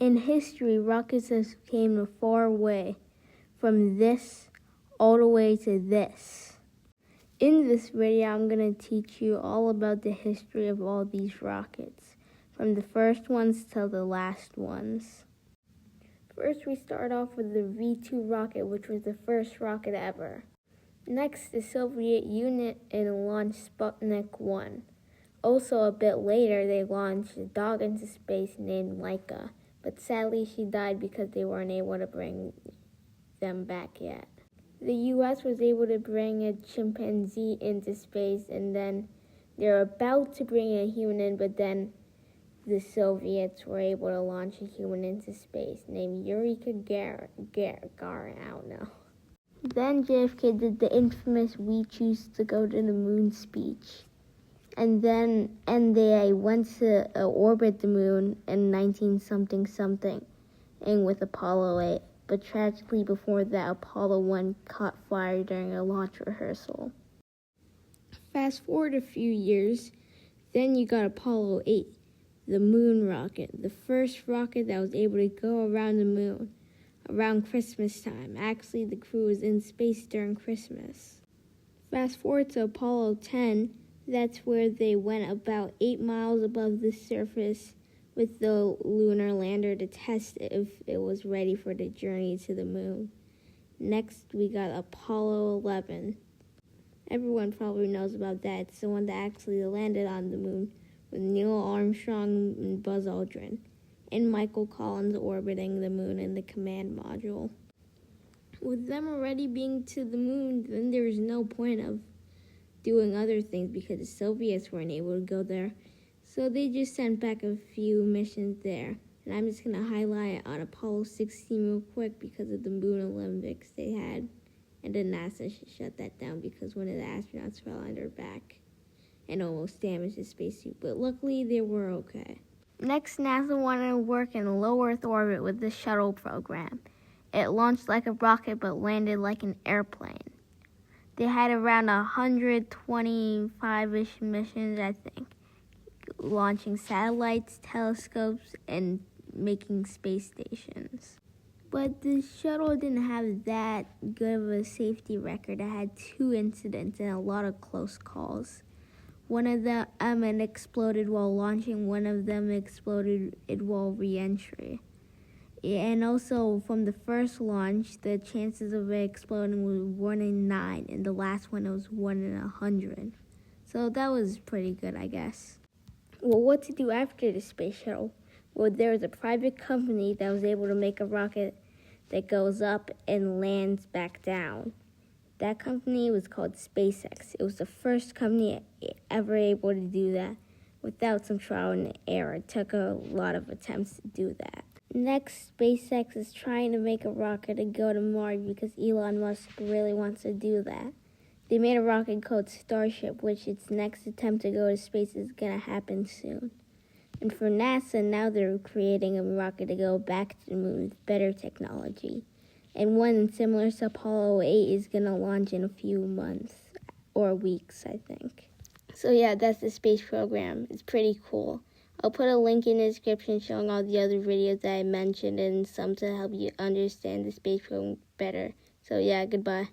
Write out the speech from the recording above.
In history, rockets have came a far way, from this all the way to this. In this video, I'm going to teach you all about the history of all these rockets, from the first ones till the last ones. First, we start off with the V-2 rocket, which was the first rocket ever. Next, the Soviet Union launched Sputnik 1. Also, a bit later, they launched a dog into space named Laika, but sadly she died because they weren't able to bring them back yet. The US was able to bring a chimpanzee into space, and then they're about to bring a human in, but then the Soviets were able to launch a human into space named Yuri Gagarin, I don't know. Then JFK did the infamous "We choose to go to the moon" speech. And they went to orbit the moon in 19-something and with Apollo 8. But tragically before that, Apollo 1 caught fire during a launch rehearsal. Fast forward a few years, then you got Apollo 8, the moon rocket, the first rocket that was able to go around the moon around Christmas time. Actually, the crew was in space during Christmas. Fast forward to Apollo 10, that's where they went about 8 miles above the surface with the lunar lander to test if it was ready for the journey to the moon. Next, we got Apollo 11. Everyone probably knows about that. It's the one that actually landed on the moon with Neil Armstrong and Buzz Aldrin, and Michael Collins orbiting the moon in the command module. With them already being to the moon, then there was no point of doing other things because the Soviets weren't able to go there. So they just sent back a few missions there. And I'm just going to highlight on Apollo 16 real quick because of the Moon Olympics they had. And then NASA shut that down because one of the astronauts fell on their back and almost damaged his spacesuit. But luckily, they were okay. Next, NASA wanted to work in low Earth orbit with the shuttle program. It launched like a rocket but landed like an airplane. They had around 125-ish missions, I think, launching satellites, telescopes, and making space stations. But the shuttle didn't have that good of a safety record. It had 2 incidents and a lot of close calls. One of them exploded while launching, one of them exploded while re-entry. And also, from the first launch, the chances of it exploding was 1 in 9, and the last one was 1 in 100. So that was pretty good, I guess. Well, what to do after the space shuttle? Well, there was a private company that was able to make a rocket that goes up and lands back down. That company was called SpaceX. It was the first company ever able to do that without some trial and error. It took a lot of attempts to do that. Next, SpaceX is trying to make a rocket to go to Mars because Elon Musk really wants to do that. They made a rocket called Starship, which its next attempt to go to space is going to happen soon. And for NASA, now they're creating a rocket to go back to the moon with better technology. And one similar to Apollo 8 is going to launch in a few months or weeks, I think. So yeah, that's the space program. It's pretty cool. I'll put a link in the description showing all the other videos that I mentioned and some to help you understand the space program better. So yeah, goodbye.